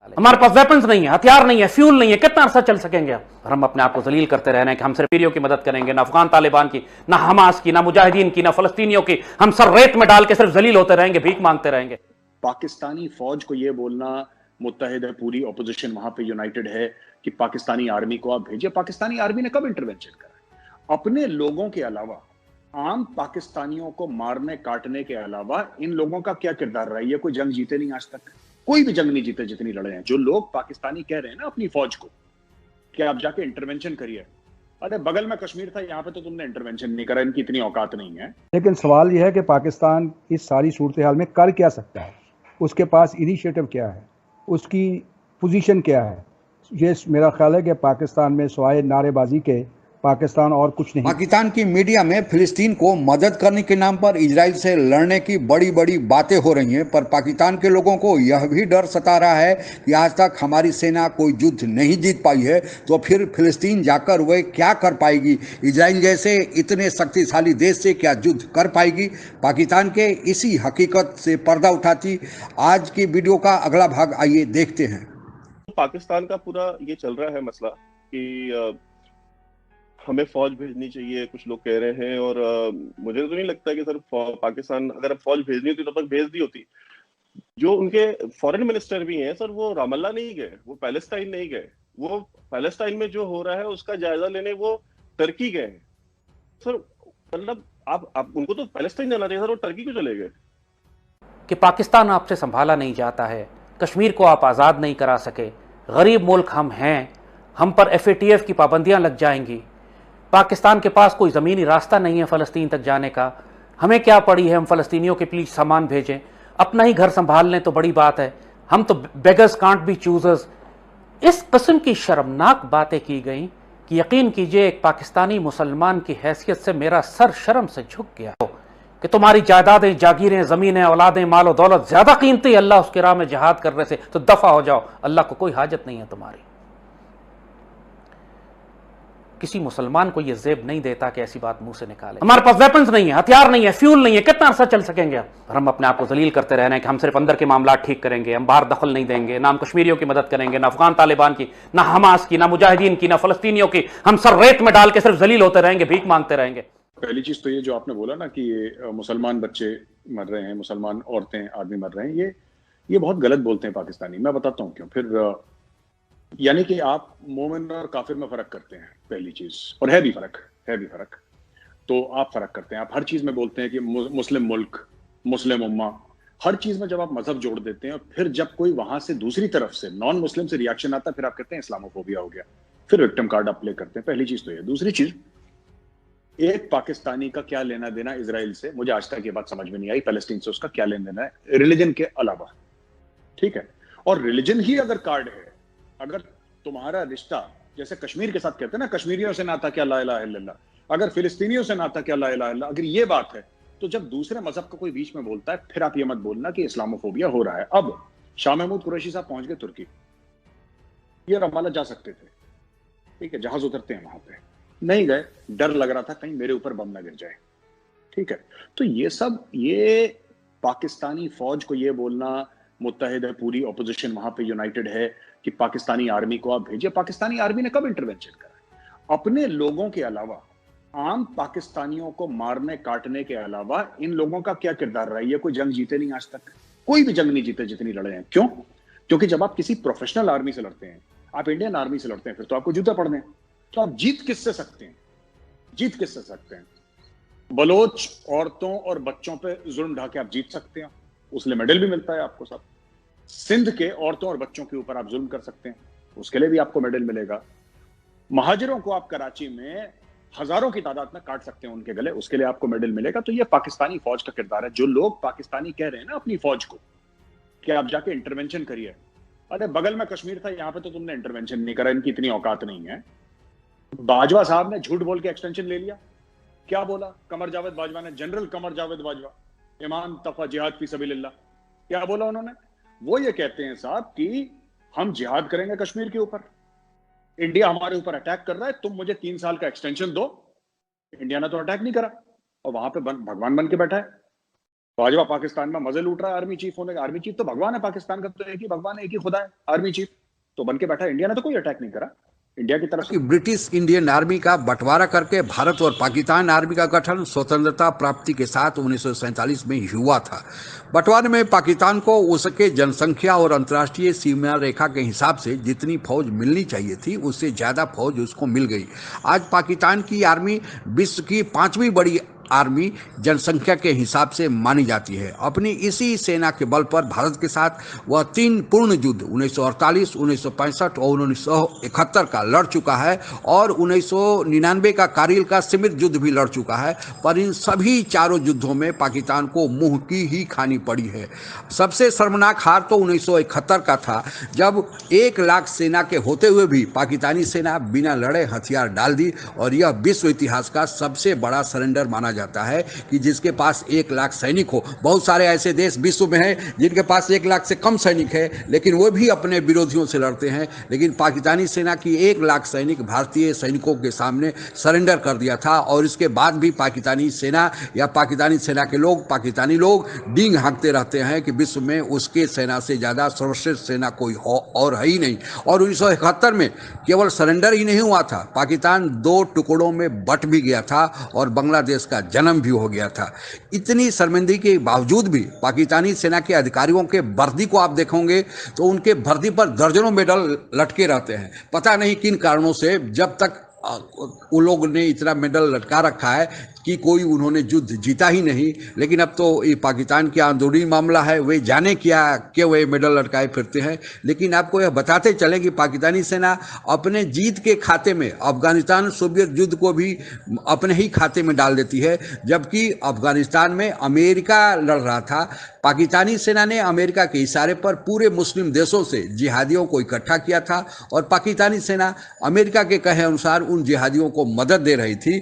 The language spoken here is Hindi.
हमारे पास वेपन्स नहीं है, हथियार नहीं है, फ्यूल नहीं है, कितना अरसा चल सकेंगे और हम अपने आप को जलील करते रह रहे हैं कि हम सिर्फ सीरियों की मदद करेंगे, ना अफगान तालिबान की, ना हमास की, ना मुजाहिदीन की, ना फलस्तीनियों की। हम सर रेत में डाल के सिर्फ जलील होते रहेंगे, भीख मांगते रहेंगे। पाकिस्तानी फौज को यह बोलना मुत्तहिद है, पूरी ऑपोजिशन वहां पे यूनाइटेड है कि पाकिस्तानी आर्मी को आप भेजिए। पाकिस्तानी आर्मी ने कब इंटरवेंशन करा? अपने लोगों के अलावा, आम पाकिस्तानियों को मारने काटने के अलावा इन लोगों का क्या किरदार रहा है? ये कोई जंग जीते नहीं आज तक, कोई भी जंग नहीं जीते जितनी लड़े हैं। जो लोग पाकिस्तानी कह रहे हैं ना अपनी फौज को कि आप जाके इंटरवेंशन करिए, अरे बगल में कश्मीर था, यहाँ पे तो तुमने इंटरवेंशन नहीं करा, इनकी इतनी औकात नहीं है। लेकिन सवाल यह है कि पाकिस्तान इस सारी सूरत हाल में कर क्या सकता है, उसके पास इनिशिएटिव क्या है, उसकी पोजीशन क्या है। ये मेरा ख्याल है कि पाकिस्तान में सवाए नारेबाजी के पाकिस्तान और कुछ नहीं। पाकिस्तान की मीडिया में फिलिस्तीन को मदद करने के नाम पर इजराइल से लड़ने की बड़ी बड़ी बातें हो रही हैं, पर पाकिस्तान के लोगों को यह भी डर सता रहा है कि आज तक हमारी सेना कोई युद्ध नहीं जीत पाई है, तो फिर फिलिस्तीन जाकर वह क्या कर पाएगी? इजराइल जैसे इतने शक्तिशाली देश से क्या युद्ध कर पाएगी? पाकिस्तान के इसी हकीकत से पर्दा उठाती आज की वीडियो का अगला भाग आइए देखते हैं। पाकिस्तान का पूरा ये चल रहा है मसला कि हमें फौज भेजनी चाहिए, कुछ लोग कह रहे हैं, और मुझे तो नहीं लगता कि सर पाकिस्तान अगर फौज भेजनी होती तो तब तक भेज दी होती। जो उनके फॉरेन मिनिस्टर भी हैं सर, वो रामल्ला नहीं गए, वो पैलेस्टाइन नहीं गए, वो पैलेस्टाइन में जो हो रहा है उसका जायजा लेने वो टर्की गए हैं सर। मतलब आप उनको तो पैलेस्टाइन जाना चाहिए सर, वो टर्की क्यों चले गए? कि पाकिस्तान आपसे संभाला नहीं जाता है, कश्मीर को आप आज़ाद नहीं करा सके, गरीब मुल्क हम हैं, हम पर FATF की पाबंदियां लग जाएंगी, पाकिस्तान के पास कोई ज़मीनी रास्ता नहीं है फ़लस्तीन तक जाने का, हमें क्या पड़ी है हम फ़लस्तीनियों के प्लीज सामान भेजें, अपना ही घर संभाल लें तो बड़ी बात है, हम तो बेगर्स कांट बी चूजर्स। इस किस्म की शर्मनाक बातें की गई कि यकीन कीजिए एक पाकिस्तानी मुसलमान की हैसियत से मेरा सर शर्म से झुक गया कि तुम्हारी जायदादें, जागीरें, ज़मीनें, औलादें, मालो दौलत ज़्यादा कीमती अल्लाह उसके राह में जिहाद करने से, तो दफ़ा हो जाओ, अल्लाह को कोई हाजत नहीं है तुम्हारी। किसी मुसलमान को यह जेब नहीं देता कि ऐसी बात मुंह से निकाले। हमारे पास वेपन्स नहीं है, हथियार नहीं है, फ्यूल नहीं है, कितना अरसा चल सकेंगे और हम अपने आप को जलील करते रह रहे हैं कि हम सिर्फ अंदर के मामला ठीक करेंगे, हम बाहर दखल नहीं देंगे, ना हम कश्मीरियों की मदद करेंगे, ना अफगान तालिबान की, ना हमास की, ना मुजाहिदीन की, ना फलस्तीनियों की। हम सर रेत में डाल के सिर्फ जलील होते रहेंगे, भीख मांगते रहेंगे। पहली चीज तो ये जो आपने बोला ना कि मुसलमान बच्चे मर रहे हैं, मुसलमान औरतें, आदमी मर रहे हैं, ये बहुत गलत बोलते हैं पाकिस्तानी। मैं बताता हूँ क्यों। फिर यानी कि आप मोमिन और काफिर में फर्क करते हैं, पहली चीज, और है भी फर्क। तो आप फर्क करते हैं, आप हर चीज में बोलते हैं कि मुस्लिम मुल्क, मुस्लिम उम्मा, हर चीज में जब आप मजहब जोड़ देते हैं, और फिर जब कोई वहां से दूसरी तरफ से नॉन मुस्लिम से रिएक्शन आता है, फिर आप कहते हैं इस्लामोफोबिया हो गया, फिर विक्टिम कार्ड आप प्ले करते हैं। पहली चीज तो ये। दूसरी चीज, एक पाकिस्तानी का क्या लेना देना इजराइल से, मुझे आज तक ये बात समझ में नहीं आई, पैलेस्टीन से उसका क्या लेना देना है रिलीजन के अलावा, ठीक है? और रिलीजन ही अगर कार्ड है, अगर तुम्हारा रिश्ता जैसे कश्मीर के साथ कहते हैं ना, कश्मीरियों से नाता क्या ला इलाहा इल्लल्लाह, अगर फिलिस्तीनियों से नाता क्या ला इलाहा इल्लल्लाह, अगर ये बात है, तो जब दूसरे मजहब का कोई बीच में बोलता है, फिर आप ये मत बोलना कि इस्लामोफोबिया हो रहा है। अब शाह महमूद कुरैशी साहब पहुंच गए तुर्की, ये रमाला जा सकते थे, ठीक है, जहाज उतरते हैं वहां पे, नहीं गए, डर लग रहा था कहीं मेरे ऊपर बम ना गिर जाए, ठीक है? तो ये सब, ये पाकिस्तानी फौज को ये बोलना मुत्तहिद है, पूरी ऑपोजिशन वहां पे यूनाइटेड है कि पाकिस्तानी आर्मी को आप भेजिए। पाकिस्तानी आर्मी ने कब इंटरवेंशन करा? अपने लोगों के अलावा, आम पाकिस्तानियों को मारने काटने के अलावा इन लोगों का क्या किरदार रहा है? ये कोई जंग जीते नहीं आज तक, कोई भी जंग नहीं जीते जितनी लड़े हैं। क्यों? क्योंकि जब आप किसी प्रोफेशनल आर्मी से लड़ते हैं, आप इंडियन आर्मी से लड़ते हैं, फिर तो आपको जूते पड़ने हैं, तो आप जीत किससे सकते हैं? बलोच औरतों और बच्चों पे जुल्म ढाके आप जीत सकते हैं, उसलिए मेडल भी मिलता है आपको। सब सिंध के औरतों और बच्चों के ऊपर आप जुल्म कर सकते हैं, उसके लिए भी आपको मेडल मिलेगा। महाजिरों को आप कराची में हजारों की तादाद में काट सकते हैं उनके गले, उसके लिए आपको मेडल मिलेगा। तो ये पाकिस्तानी फौज का किरदार है। जो लोग पाकिस्तानी कह रहे हैं ना अपनी फौज को कि आप जाके इंटरवेंशन करिए, अरे बगल में कश्मीर था, यहाँ पे तो तुमने इंटरवेंशन नहीं करा, इनकी इतनी औकात नहीं है। बाजवा साहब ने झूठ बोल के एक्सटेंशन ले लिया। क्या बोला कमर जावेद बाजवा ने? जनरल कमर जावेद बाजवा, ईमान तफा जिहाद फी सबीलिल्लाह, क्या बोला उन्होंने? वो ये कहते हैं साहब कि हम जिहाद करेंगे कश्मीर के ऊपर, इंडिया हमारे ऊपर अटैक कर रहा है, तुम मुझे 3 साल का एक्सटेंशन दो। इंडिया ने तो अटैक नहीं करा और वहां पे भगवान बन के बैठा है। भाजपा पाकिस्तान में मजे लूट रहा है आर्मी चीफ होने का। आर्मी चीफ तो भगवान है पाकिस्तान का, तो एक ही भगवान है, एक ही खुदा है आर्मी चीफ, तो बन के बैठा है। इंडिया ने तो कोई अटैक नहीं करा इंडिया की तरफ कि से। ब्रिटिश इंडियन आर्मी का बंटवारा करके भारत और पाकिस्तान आर्मी का गठन स्वतंत्रता प्राप्ति के साथ 1947 में ही हुआ था। बंटवारे में पाकिस्तान को उसके जनसंख्या और अंतर्राष्ट्रीय सीमा रेखा के हिसाब से जितनी फौज मिलनी चाहिए थी उससे ज़्यादा फौज उसको मिल गई। आज पाकिस्तान की आर्मी विश्व की 5वीं बड़ी आर्मी जनसंख्या के हिसाब से मानी जाती है। अपनी इसी सेना के बल पर भारत के साथ वह 3 पूर्ण युद्ध 1948, 1965 और 1971 का लड़ चुका है और 1999 का कारगिल का सीमित युद्ध भी लड़ चुका है। पर इन सभी चारों युद्धों में पाकिस्तान को मुंह की ही खानी पड़ी है। सबसे शर्मनाक हार तो 1971 का था, जब 1 लाख सेना के होते हुए भी पाकिस्तानी सेना बिना लड़े हथियार डाल दी, और यह विश्व इतिहास का सबसे बड़ा सरेंडर माना जाता है कि जिसके पास 1 लाख सैनिक हो। बहुत सारे ऐसे देश विश्व में हैं जिनके पास 1 लाख से कम सैनिक है, लेकिन वो भी अपने विरोधियों से लड़ते हैं। लेकिन पाकिस्तानी सेना की 1 लाख सैनिक भारतीय सैनिकों के सामने सरेंडर कर दिया था, और इसके बाद भी पाकिस्तानी सेना या पाकिस्तानी सेना के लोग, पाकिस्तानी लोग डींग हाँकते रहते हैं कि विश्व में उसके सेना से ज़्यादा सर्वश्रेष्ठ सेना कोई और है ही नहीं। और 1971 में केवल सरेंडर ही नहीं हुआ था, पाकिस्तान 2 टुकड़ों में बट भी गया था और बांग्लादेश का जन्म भी हो गया था। इतनी शर्मिंदगी के बावजूद भी पाकिस्तानी सेना के अधिकारियों के वर्दी को आप देखोगे तो उनके वर्दी पर दर्जनों मेडल लटके रहते हैं। पता नहीं किन कारणों से, जब तक उन लोग ने इतना मेडल लटका रखा है कि कोई उन्होंने युद्ध जीता ही नहीं। लेकिन अब तो ये पाकिस्तान की अंदरूनी मामला है, वे जाने क्या क्यों वे मेडल लटकाए फिरते हैं। लेकिन आपको यह बताते चलें कि पाकिस्तानी सेना अपने जीत के खाते में अफगानिस्तान सोवियत युद्ध को भी अपने ही खाते में डाल देती है। जबकि अफगानिस्तान में अमेरिका लड़ रहा था, पाकिस्तानी सेना ने अमेरिका के इशारे पर पूरे मुस्लिम देशों से जिहादियों को इकट्ठा किया था, और पाकिस्तानी सेना अमेरिका के कहे अनुसार उन जिहादियों को मदद दे रही थी।